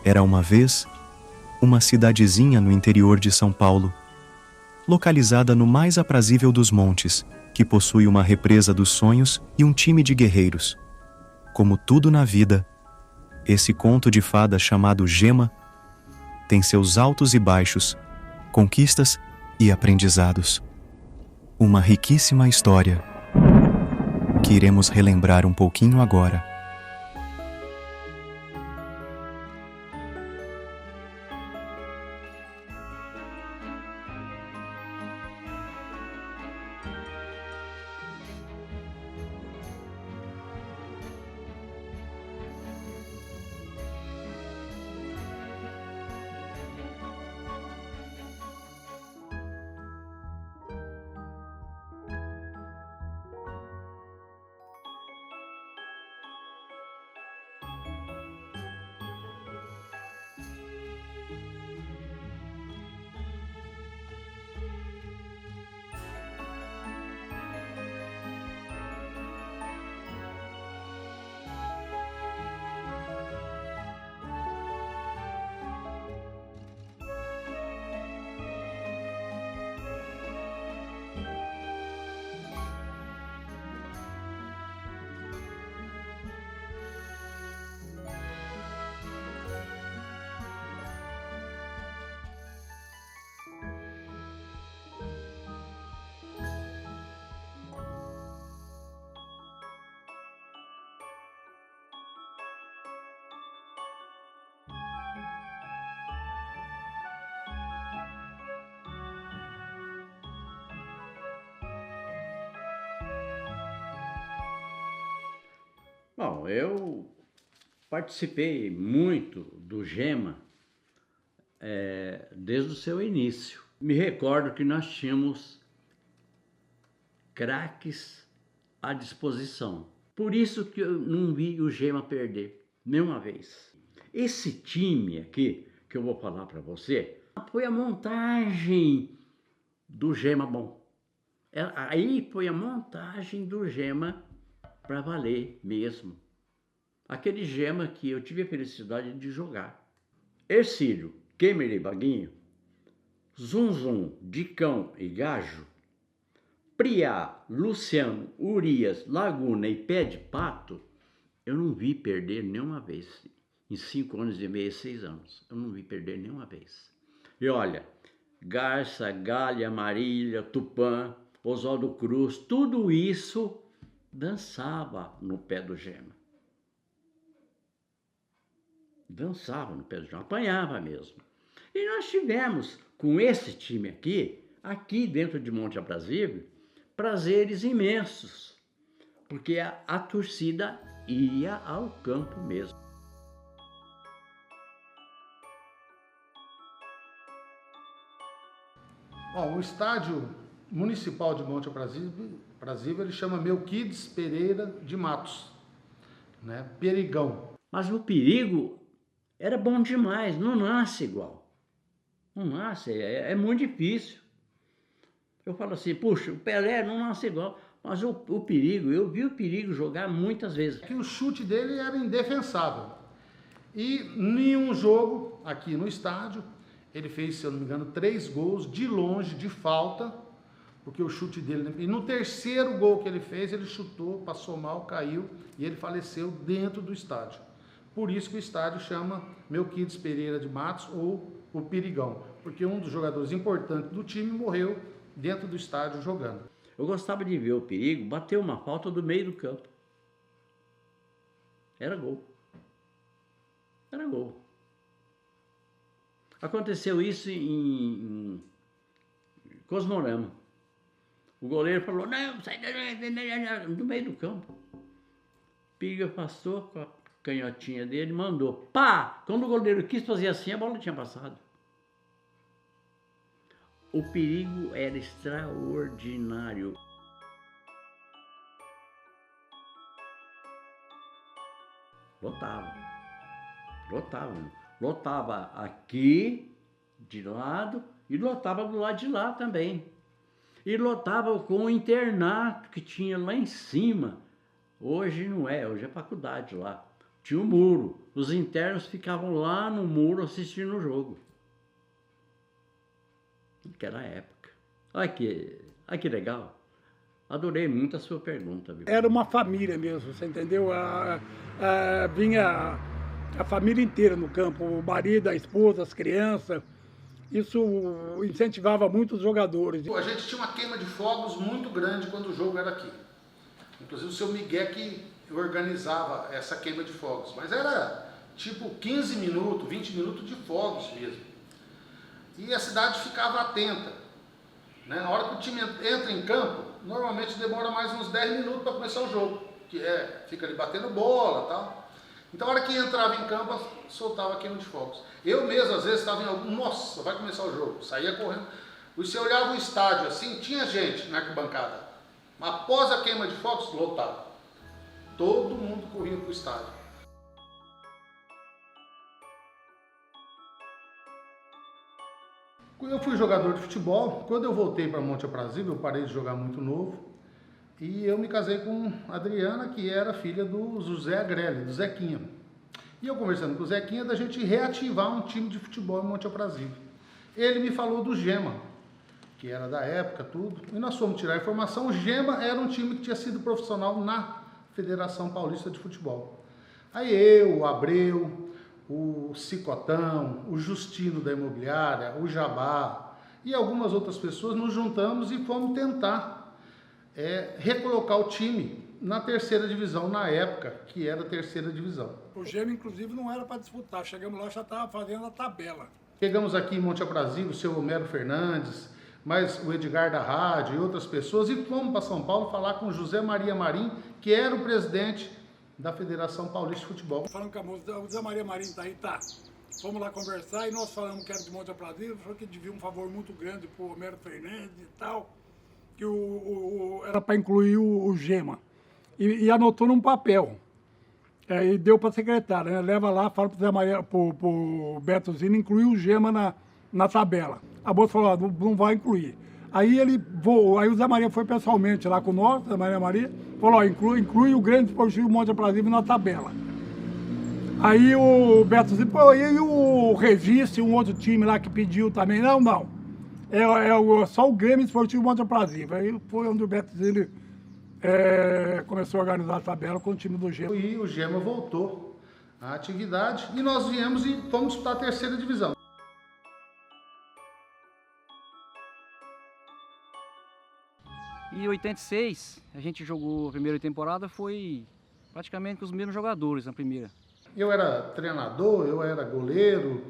Era uma vez uma cidadezinha no interior de São Paulo, localizada no mais aprazível dos montes, que possui uma represa dos sonhos e um time de guerreiros. Como tudo na vida, esse conto de fadas chamado Gema tem seus altos e baixos, conquistas e aprendizados. Uma riquíssima história que iremos relembrar um pouquinho agora. Bom, eu participei muito do Gema desde o seu início. Me recordo que nós tínhamos craques à disposição. Por isso que eu não vi o Gema perder nenhuma vez. Esse time aqui, que eu vou falar para você, foi a montagem do Gema bom. Aí foi a montagem do Gema para valer mesmo. Aquele Gema que eu tive a felicidade de jogar. Ercílio, Kemer e Baguinho, Zum Zum, Dicão e Gajo, Priá, Luciano, Urias, Laguna e Pé de Pato, eu não vi perder nenhuma vez. Em 5 anos e meio, 6 anos, eu não vi perder nenhuma vez. E olha, Garça, Galha, Marília, Tupã, Oswaldo Cruz, tudo isso dançava no pé do Gema. Dançava no pé do Gema, apanhava mesmo. E nós tivemos, com esse time aqui dentro de Monte Aprazível, prazeres imensos, porque a torcida ia ao campo mesmo. Bom, o estádio municipal de Monte Aprazível, ele chama Melquides Pereira de Matos, né? Perigão. Mas o Perigo era bom demais, não nasce igual. Não nasce, é muito difícil. Eu falo assim, puxa, o Pelé não nasce igual, mas o Perigo, eu vi o Perigo jogar muitas vezes. Que o chute dele era indefensável. E em um jogo aqui no estádio, ele fez, se eu não me engano, 3 gols de longe, de falta, porque o chute dele... E no terceiro gol que ele fez, ele chutou, passou mal, caiu e ele faleceu dentro do estádio. Por isso que o estádio chama Melquides Pereira de Matos ou o Perigão, porque um dos jogadores importantes do time morreu dentro do estádio jogando. Eu gostava de ver o Perigo bater uma falta do meio do campo. Era gol. Era gol. Aconteceu isso em Cosmorama. O goleiro falou, não, sai do meio do campo. O Perigo afastou com a canhotinha dele, mandou. Pá! Quando o goleiro quis fazer assim, a bola tinha passado. O Perigo era extraordinário. Lotava. Lotava aqui, de lado, e lotava do lado de lá também. E lotava com o internato que tinha lá em cima. Hoje não é, hoje é faculdade lá. tinha um muro. Os internos ficavam lá no muro assistindo o jogo. Naquela época. Olha que legal. Adorei muito a sua pergunta, viu? Era uma família mesmo, você entendeu? Vinha a família inteira no campo, o marido, a esposa, as crianças. Isso incentivava muito os jogadores. A gente tinha uma queima de fogos muito grande quando o jogo era aqui. Inclusive o seu Miguel que organizava essa queima de fogos. Mas era tipo 15 minutos, 20 minutos de fogos mesmo. E a cidade ficava atenta. Né? Na hora que o time entra em campo, normalmente demora mais uns 10 minutos para começar o jogo. Que fica ali batendo bola e tal. Então a hora que entrava em campo, soltava a queima de fogos. Eu mesmo, às vezes, estava em algum... Nossa, vai começar o jogo. Saía correndo. E você olhava o estádio assim, tinha gente na arquibancada. Após a queima de fogos, lotado. Todo mundo corria para o estádio. Eu fui jogador de futebol. Quando eu voltei para Monte Aprazível, eu parei de jogar muito novo. E eu me casei com a Adriana, que era filha do José Agrelli, do Zequinha. E eu conversando com o Zequinha, da gente reativar um time de futebol em Monte Aprazível. Ele me falou do Gema, que era da época, tudo. E nós fomos tirar a informação. O Gema era um time que tinha sido profissional na Federação Paulista de Futebol. Aí eu, o Abreu, o Cicotão, o Justino da Imobiliária, o Jabá e algumas outras pessoas nos juntamos e fomos tentar recolocar o time na terceira divisão, na época, que era a terceira divisão. O Gema, inclusive, não era para disputar. Chegamos lá, já estava fazendo a tabela. Chegamos aqui em Monte Aprazível, o seu Homero Fernandes, mas o Edgar da Rádio e outras pessoas, e fomos para São Paulo falar com o José Maria Marim, que era o presidente da Federação Paulista de Futebol. Falando com a moça, o José Maria Marim está aí, tá. Fomos lá conversar e nós falamos que era de Monte Aprazível, falou que devia um favor muito grande para o Homero Fernandes e tal, que era para incluir o Gema. E anotou num papel. E deu para a secretária, né? Leva lá, fala para o Beto Zino incluir o Gema na tabela. A moça falou, não vai incluir. Aí aí o Zé Maria foi pessoalmente lá com nós, Zé Maria, falou, inclui o Grande Esportivo Monte Aprazível na tabela. Aí o Beto Zino, e o Reviste, um outro time lá que pediu também, não. Só o Grêmio Esportivo Monte Aprazível. Aí foi onde o Beto Zino começou a organizar a tabela com o time do Gema. E o Gema voltou à atividade e nós viemos e fomos disputar a terceira divisão. Em 86, a gente jogou a primeira temporada, foi praticamente com os mesmos jogadores na primeira. Eu era treinador, eu era goleiro,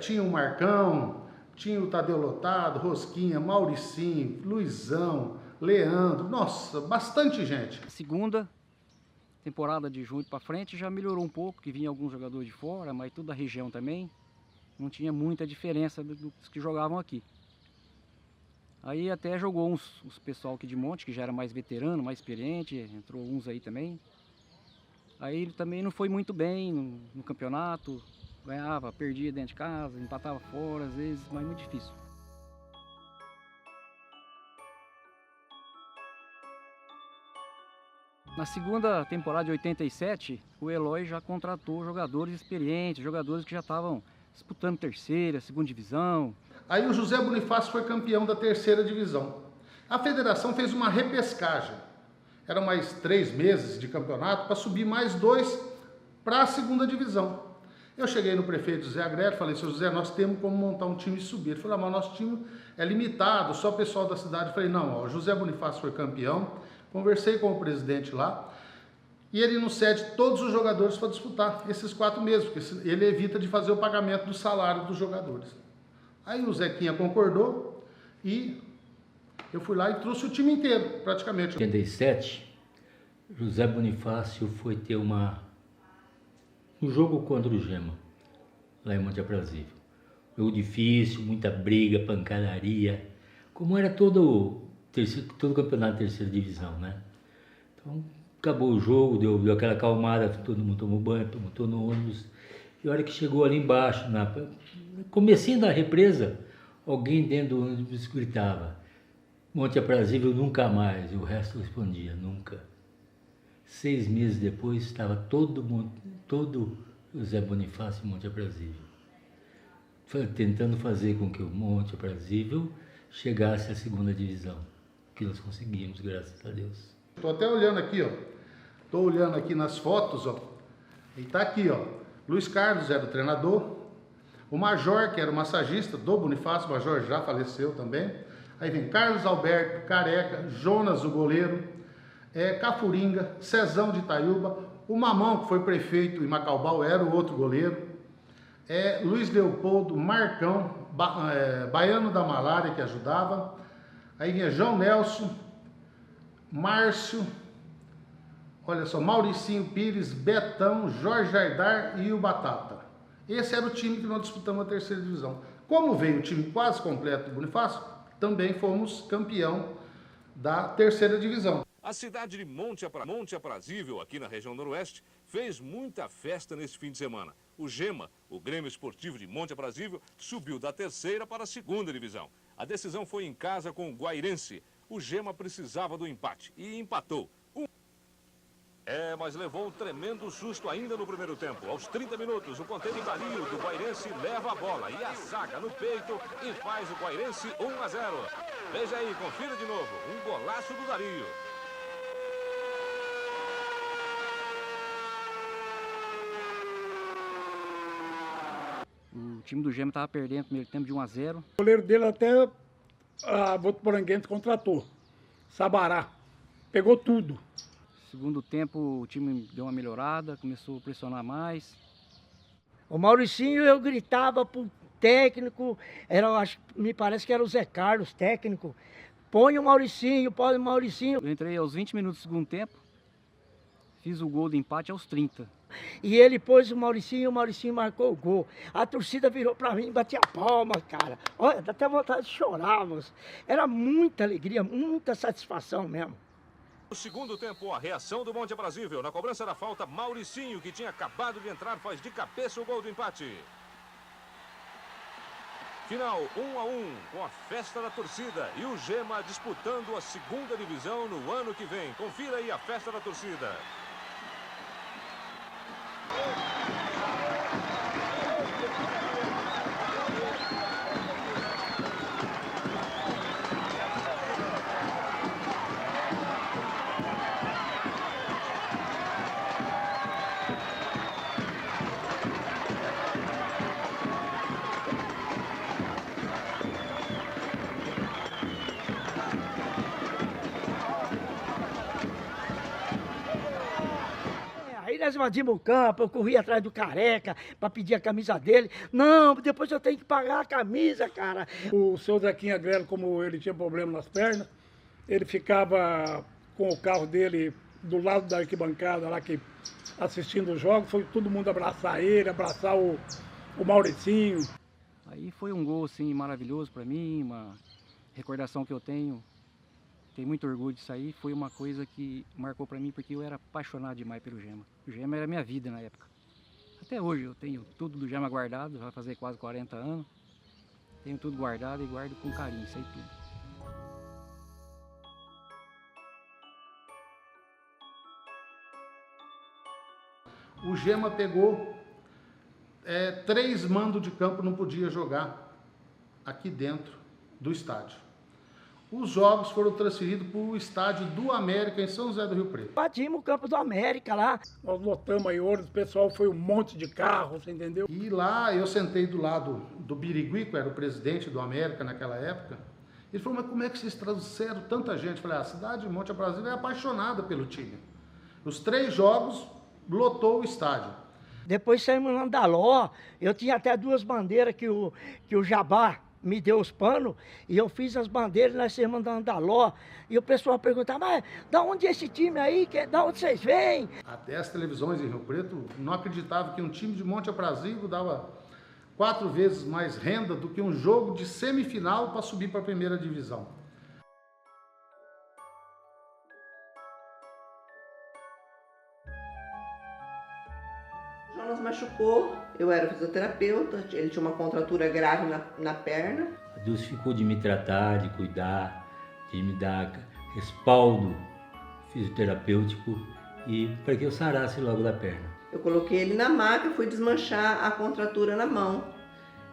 tinha o Marcão, tinha o Tadeu Lotado, Rosquinha, Mauricinho, Luizão, Leandro, nossa, bastante gente. A segunda temporada de junho para frente já melhorou um pouco, que vinha alguns jogadores de fora, mas tudo da região também. Não tinha muita diferença dos que jogavam aqui. Aí até jogou uns pessoal aqui de Monte, que já era mais veterano, mais experiente, entrou uns aí também. Aí ele também não foi muito bem no campeonato, ganhava, perdia dentro de casa, empatava fora às vezes, mas muito difícil. Na segunda temporada de 87, o Eloy já contratou jogadores experientes, jogadores que já estavam disputando terceira, segunda divisão. Aí o José Bonifácio foi campeão da terceira divisão. A federação fez uma repescagem. Eram mais 3 meses de campeonato para subir mais 2 para a segunda divisão. Eu cheguei no prefeito José Agrelli e falei, seu José, nós temos como montar um time e subir. Ele falou, mas nosso time é limitado, só o pessoal da cidade. Eu falei, não, o José Bonifácio foi campeão. Conversei com o presidente lá e ele nos cede todos os jogadores para disputar esses 4 meses, porque ele evita de fazer o pagamento do salário dos jogadores. Aí o Zequinha concordou e eu fui lá e trouxe o time inteiro, praticamente. Em 87, José Bonifácio foi ter um jogo contra o Gema, lá em Monte Aprazível. Jogo difícil, muita briga, pancadaria, como era todo campeonato de terceira divisão, né? Então, acabou o jogo, deu aquela acalmada, todo mundo tomou banho, tomou no ônibus. E a hora que chegou ali embaixo, comecinho da represa, alguém dentro do ônibus gritava, Monte Aprazível nunca mais, e o resto respondia, nunca. 6 meses depois estava todo o Zé Bonifácio em Monte Aprazível, tentando fazer com que o Monte Aprazível chegasse à segunda divisão, que nós conseguimos, graças a Deus. Estou até olhando aqui, ó. Estou olhando aqui nas fotos, ó. E tá aqui, ó. Luiz Carlos era o treinador. O Major, que era o massagista do Bonifácio, o Major já faleceu também. Aí vem Carlos Alberto, Careca, Jonas, o goleiro, Cafuringa, Cezão de Itaiúba, o Mamão, que foi prefeito em Macaubal, era o outro goleiro. Luiz Leopoldo, Marcão, Baiano da Malária, que ajudava. Aí vinha João Nelson, Márcio, olha só, Mauricinho Pires, Betão, Jorge Aidar e o Batata. Esse era o time que nós disputamos a terceira divisão. Como veio o time quase completo do Bonifácio, também fomos campeão da terceira divisão. A cidade de Monte Aprazível, aqui na região noroeste, fez muita festa nesse fim de semana. O Gema, o Grêmio Esportivo de Monte Aprazível, subiu da terceira para a segunda divisão. A decisão foi em casa com o Guairense. O Gema precisava do empate e empatou. Mas levou um tremendo susto ainda no primeiro tempo. Aos 30 minutos, o ponteiro Dario do Guairense leva a bola e a zaga no peito e faz o Guairense 1-0. Veja aí, confira de novo, um golaço do Dario. O time do Gema estava perdendo no primeiro tempo de 1-0. O goleiro dele até a Votuporanguense contratou. Sabará. Pegou tudo. Segundo tempo o time deu uma melhorada, começou a pressionar mais. O Mauricinho, eu gritava pro técnico, me parece que era o Zé Carlos, técnico. Põe o Mauricinho, põe o Mauricinho. Eu entrei aos 20 minutos do segundo tempo, fiz o gol do empate aos 30. E ele pôs o Mauricinho marcou o gol. A torcida virou pra mim e batia palma, cara. Olha, dá até vontade de chorar, moço. Era muita alegria, muita satisfação mesmo. No segundo tempo, a reação do Monte Aprazível. Na cobrança da falta, Mauricinho, que tinha acabado de entrar, faz de cabeça o gol do empate. Final 1-1, com a festa da torcida e o Gema disputando a segunda divisão no ano que vem. Confira aí a festa da torcida. Aí nós invadimos o campo, eu corri atrás do Careca para pedir a camisa dele. Não, depois eu tenho que pagar a camisa, cara. O seu Zequinha Grelo, como ele tinha problema nas pernas, ele ficava com o carro dele do lado da arquibancada, lá que assistindo os jogos, foi todo mundo abraçar ele, abraçar o Mauricinho. Aí foi um gol assim maravilhoso para mim, uma recordação que eu tenho. Tenho muito orgulho disso aí, foi uma coisa que marcou para mim porque eu era apaixonado demais pelo Gema. O Gema era minha vida na época. Até hoje eu tenho tudo do Gema guardado, vai fazer quase 40 anos. Tenho tudo guardado e guardo com carinho, isso aí tudo. O Gema pegou 3 mandos de campo, não podia jogar aqui dentro do estádio. Os jogos foram transferidos para o estádio do América, em São José do Rio Preto. Batimos o campo do América lá. Nós lotamos aí hoje, o pessoal foi um monte de carro, você entendeu? E lá eu sentei do lado do Birigui, que era o presidente do América naquela época. Ele falou, mas como é que vocês trouxeram tanta gente? Eu falei, a cidade de Monte Aprazível é apaixonada pelo time. Os 3 jogos lotou o estádio. Depois saímos no Andaló, eu tinha até 2 bandeiras que o Jabá me deu os panos, e eu fiz as bandeiras, nós saímos no Andaló, e o pessoal perguntava, mas da onde é esse time aí, da onde vocês vêm? Até as televisões em Rio Preto não acreditavam que um time de Monte Aprazível dava 4 vezes mais renda do que um jogo de semifinal para subir para a primeira divisão. Jonas machucou, eu era fisioterapeuta, ele tinha uma contratura grave na perna. Deus ficou de me tratar, de cuidar, de me dar respaldo fisioterapêutico e para que eu sarasse logo da perna. Eu coloquei ele na maca, fui desmanchar a contratura na mão.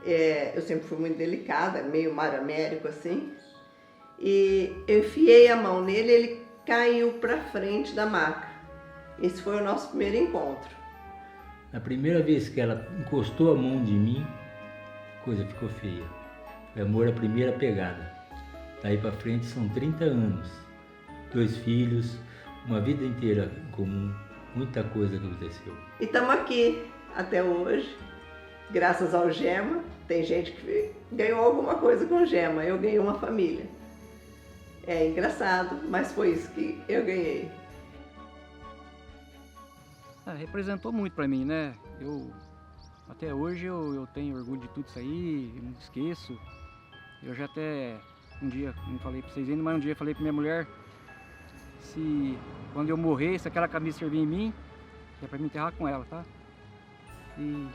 Eu sempre fui muito delicada, meio Mário Américo assim. E eu enfiei a mão nele, ele caiu para frente da maca. Esse foi o nosso primeiro encontro. Na primeira vez que ela encostou a mão de mim, a coisa ficou feia. Foi amor à primeira pegada. Daí para frente são 30 anos, 2 filhos, uma vida inteira em comum, muita coisa que aconteceu. E estamos aqui até hoje, graças ao Gema. Tem gente que ganhou alguma coisa com o Gema, eu ganhei uma família. É engraçado, mas foi isso que eu ganhei. Representou muito para mim, né? Até hoje eu tenho orgulho de tudo isso aí, eu não esqueço. Eu já até um dia, não falei para vocês ainda, mas um dia falei para minha mulher se quando eu morrer, se aquela camisa servir em mim, é para me enterrar com ela, tá? E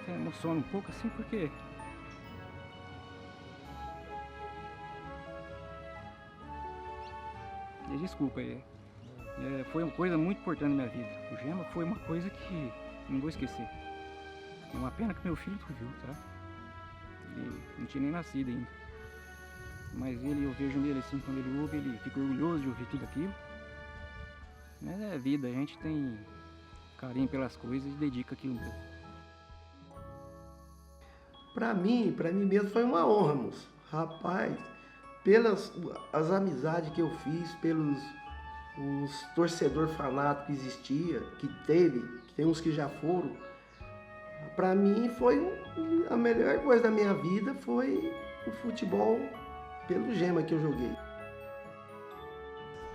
até emociona um pouco assim, porque desculpa aí. Foi uma coisa muito importante na minha vida. O Gema foi uma coisa que não vou esquecer. É uma pena que meu filho não viu, tá? Ele não tinha nem nascido ainda. Mas eu vejo nele assim, quando ele ouve, ele fica orgulhoso de ouvir tudo aquilo. Mas é vida, a gente tem carinho pelas coisas e dedica aquilo mesmo. Para mim mesmo foi uma honra, moço. Rapaz, pelas as amizades que eu fiz, pelos os torcedores fanáticos que existia, que tem uns que já foram. Para mim foi a melhor coisa da minha vida, foi o futebol pelo Gema que eu joguei.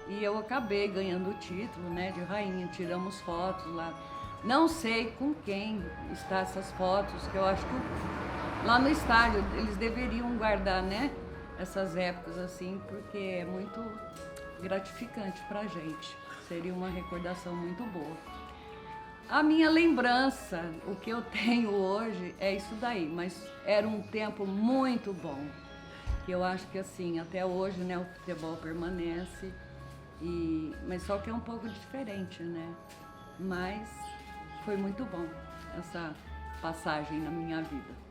E eu acabei ganhando o título, né, de rainha, tiramos fotos lá. Não sei com quem estão essas fotos, que eu acho que lá no estádio eles deveriam guardar, né, essas épocas assim, porque é muito gratificante pra gente. Seria uma recordação muito boa. A minha lembrança, o que eu tenho hoje é isso daí, mas era um tempo muito bom. Que eu acho que assim, até hoje, né, o futebol permanece, mas só que é um pouco diferente, né? Mas foi muito bom essa passagem na minha vida.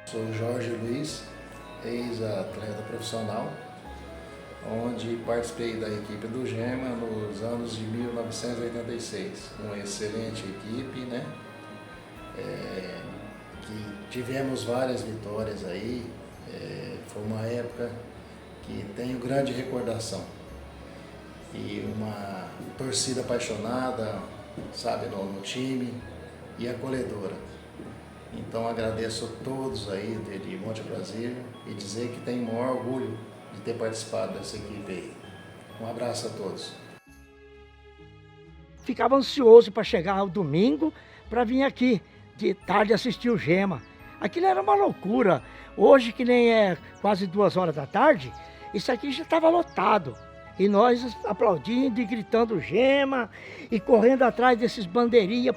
Sou Jorge Luiz, ex-atleta profissional, onde participei da equipe do Gema nos anos de 1986. Uma excelente equipe, né? Que tivemos várias vitórias aí, foi uma época que tenho grande recordação. E uma torcida apaixonada, sabe, no time e acolhedora. Então agradeço a todos aí de Monte Aprazível e dizer que tenho o maior orgulho de ter participado dessa equipe aí. Um abraço a todos. Ficava ansioso para chegar o domingo para vir aqui de tarde assistir o Gema. Aquilo era uma loucura. Hoje, que nem é quase 2 horas da tarde, isso aqui já estava lotado. E nós aplaudindo e gritando Gema e correndo atrás desses bandeirinhas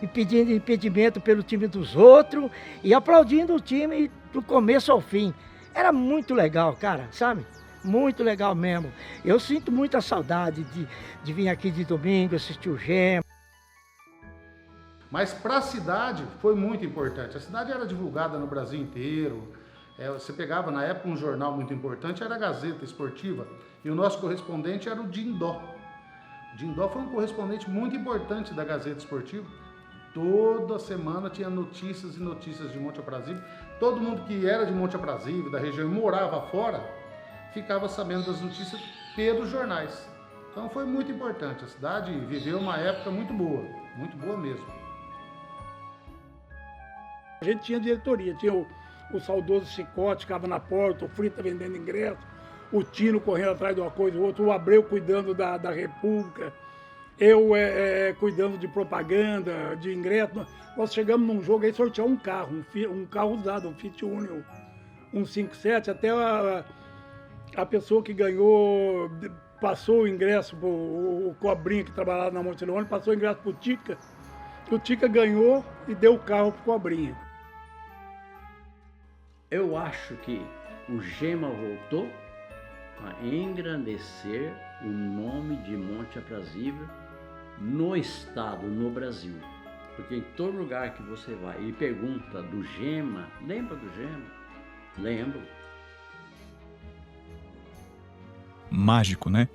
e pedindo impedimento pelo time dos outros e aplaudindo o time do começo ao fim. Era muito legal, cara, sabe? Muito legal mesmo. Eu sinto muita saudade de vir aqui de domingo assistir o Gema. Mas para a cidade foi muito importante. A cidade era divulgada no Brasil inteiro. Você pegava na época um jornal muito importante, era a Gazeta Esportiva, e o nosso correspondente era o Dindó. O Dindó foi um correspondente muito importante da Gazeta Esportiva. Toda semana tinha notícias e notícias de Monte Aprazível. Todo mundo que era de Monte Aprazível, da região, e morava fora, ficava sabendo das notícias pelos jornais. Então foi muito importante. A cidade viveu uma época muito boa mesmo. A gente tinha diretoria, tinha o saudoso Chicote, ficava na porta, o Frita vendendo ingresso, o Tino correndo atrás de uma coisa ou outra, o Abreu cuidando da República, eu cuidando de propaganda, de ingresso. Nós chegamos num jogo aí, sortear um carro, um carro usado, um Fiat Uno, um 57, até a pessoa que ganhou passou o ingresso, o Cobrinha que trabalhava na Monte Leone, passou o ingresso pro Tica, o Tica ganhou e deu o carro pro Cobrinha. Eu acho que o Gema voltou para engrandecer o nome de Monte Aprazível no estado, no Brasil. Porque em todo lugar que você vai e pergunta do Gema, lembra do Gema? Lembro. Mágico, né?